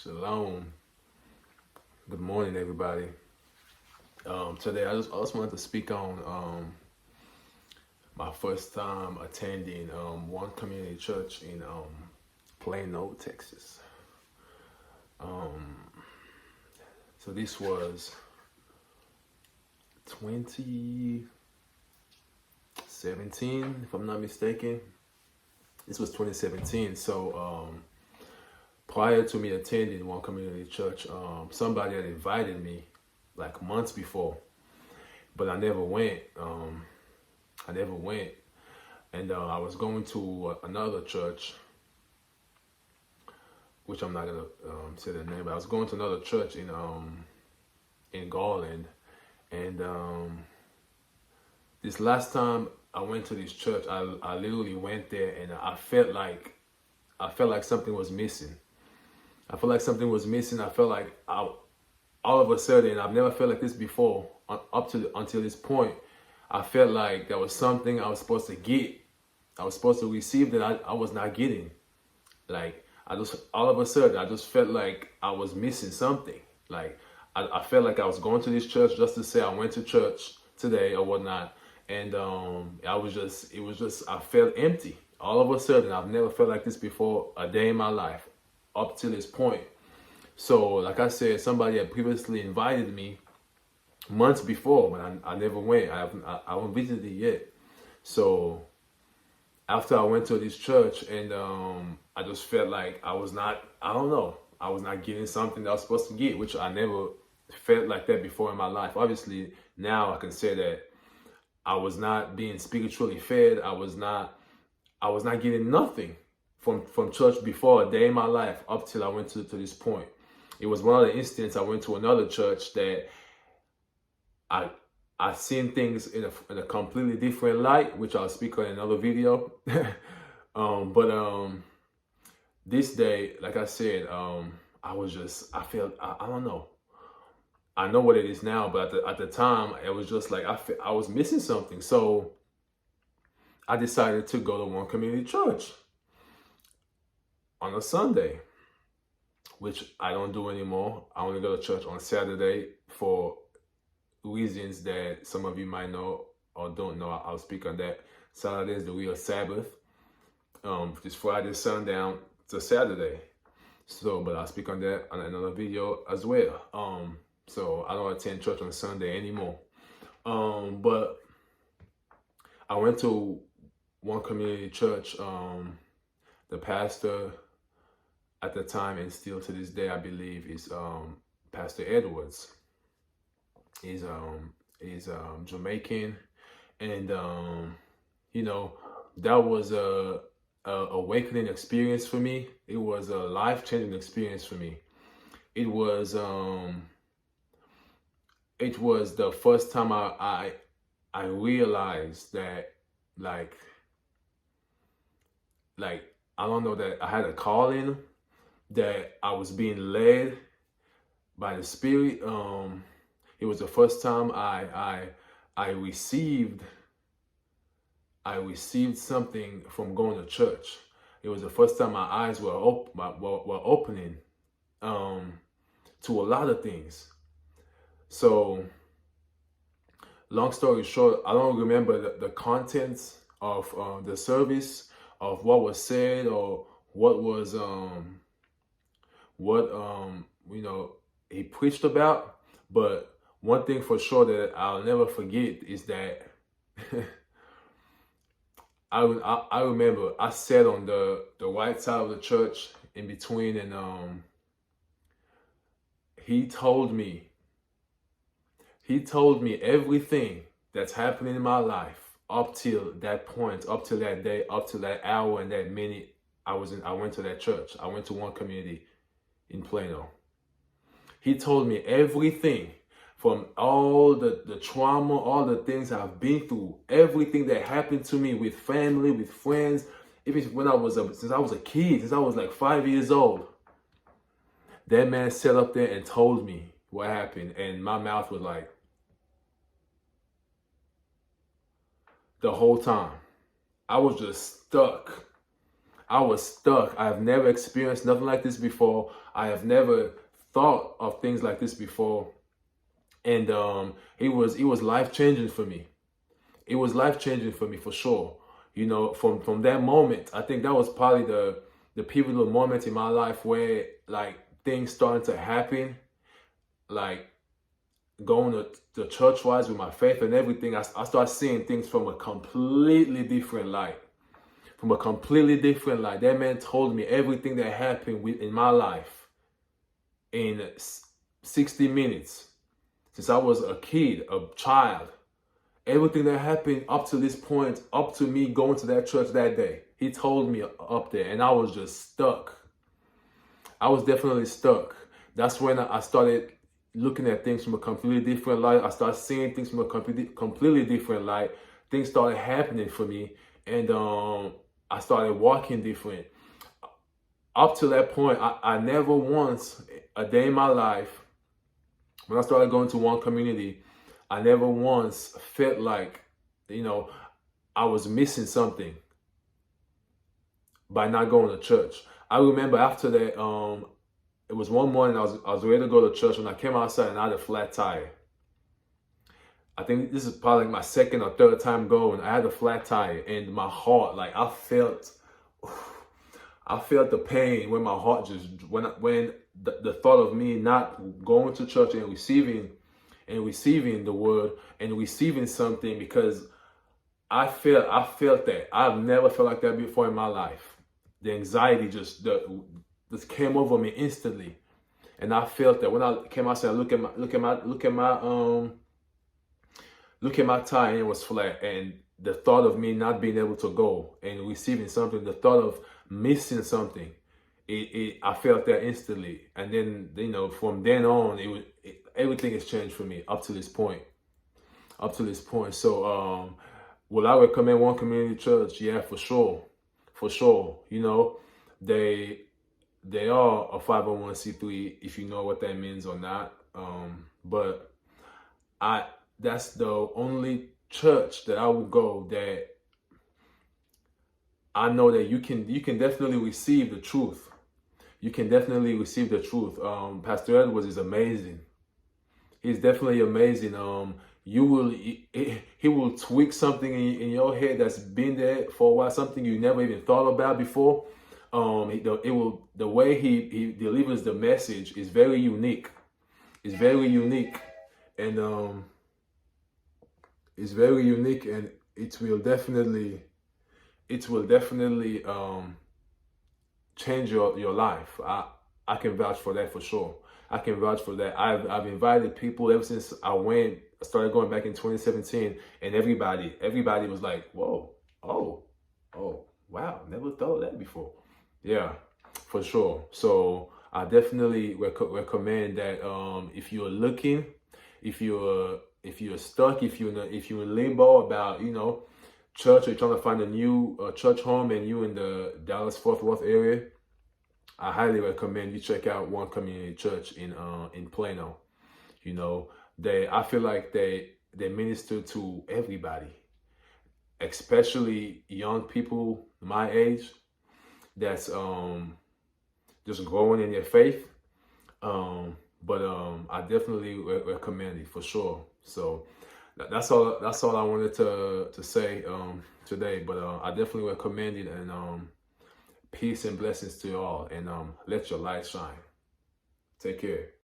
Shalom. Good morning, everybody. Today, I just wanted to speak on my first time attending one community church in Plano, Texas. So this was 2017, if I'm not mistaken. This was 2017. So prior to me attending one community church, somebody had invited me like months before, but I never went. And I was going to another church, which I'm not gonna say the name, but I was going to another church in Garland, and this last time I went to this church, I literally went there, and I felt like something was missing. I felt like something was missing. I felt like all of a sudden, I've never felt like this before. Until this point, I felt like there was something I was supposed to get. I was supposed to receive that I was not getting. Like all of a sudden, I just felt like I was missing something. Like I felt like I was going to this church just to say I went to church today or whatnot, and I felt empty. All of a sudden, I've never felt like this before a day in my life, up to this point. So, like I said, somebody had previously invited me months before, but I never went. I haven't visited it yet. So after I went to this church, and I just felt like I was not getting something that I was supposed to get, which I never felt like that before in my life. Obviously, now I can say that I was not being spiritually fed. I was not getting nothing from church before a day in my life up till I went to this point. It was one of the instances I went to another church that I seen things in a completely different light, which I'll speak on in another video. But this day, like I said, I felt, I don't know. I know what it is now, but at the time, it was just like I was missing something. So I decided to go to one community church on a Sunday, which I don't do anymore. I only go to church on Saturday for reasons that some of you might know or don't know. I'll speak on that. Saturday is the real Sabbath. It's Friday sundown to Saturday. So, but I'll speak on that on another video as well. So I don't attend church on Sunday anymore. But I went to one community church. The pastor at the time, and still to this day, I believe, is Pastor Edwards. He's Jamaican, and that was a awakening experience for me. It was a life-changing experience for me. It was the first time I realized that like I don't know, that I had a calling, that I was being led by the Spirit. It was the first time I received something from going to church. It was the first time my eyes were opening to a lot of things. So, long story short, I don't remember the contents of the service, of what was said, or what was he preached about. But one thing for sure that I'll never forget is that I remember I sat on the right side of the church in between, and he told me everything that's happening in my life up till that point, up till that day, up till that hour and that minute. I went to that church. I went to one community in Plano. He told me everything, from all the trauma, all the things I've been through, everything that happened to me with family, with friends, even since I was a kid, since I was like 5 years old. That man sat up there and told me what happened, and my mouth was like, the whole time I was just stuck. I was stuck. I have never experienced nothing like this before. I have never thought of things like this before. And it was life changing for me. It was life changing for me for sure. You know, from that moment, I think that was probably the pivotal moment in my life where like things started to happen, like going to church wise with my faith and everything. I started seeing things from a completely different light. From a completely different light. That man told me everything that happened in my life in 60 minutes since I was a kid, a child. Everything that happened up to this point, up to me going to that church that day. He told me up there, and I was just stuck. I was definitely stuck. That's when I started looking at things from a completely different light. I started seeing things from a completely different light. Things started happening for me, and I started walking different. Up to that point, I never once, a day in my life, when I started going to one community, I never once felt like, I was missing something by not going to church. I remember after that, it was one morning I was ready to go to church when I came outside and I had a flat tire. I think this is probably like my second or third time going. I had a flat tire and my heart, like I felt the pain when my heart just when the thought of me not going to church and receiving the word and receiving something, because I felt that I've never felt like that before in my life. The anxiety just came over me instantly, and I felt that when I came outside, look at my tire and it was flat, and the thought of me not being able to go and receiving something, the thought of missing something, I felt that instantly. And then from then on, everything has changed for me up to this point. So will I recommend One Community Church? Yeah, for sure. They are a 501c3, if you know what that means or not. But that's the only church that I would go that I know that you can definitely receive the truth. You can definitely receive the truth. Pastor Edwards is amazing. He's definitely amazing. He will tweak something in your head that's been there for a while, something you never even thought about before. The way he delivers the message is very unique. It's very unique, and it's very unique, and it will definitely change your life. I can vouch for that for sure. I can vouch for that. I've invited people ever since I started going back in 2017, and everybody was like, whoa, oh, wow, never thought of that before. Yeah, for sure. So I definitely recommend that if you're looking, if you're stuck, if you're in limbo about church, or you're trying to find a new church home and you in the Dallas-Fort Worth area, I highly recommend you check out One Community Church in Plano. I feel like they minister to everybody, especially young people my age that's just growing in their faith. But I definitely recommend it for sure. So that's all I wanted to say today. But I definitely recommend it, and peace and blessings to you all, and let your light shine. Take care.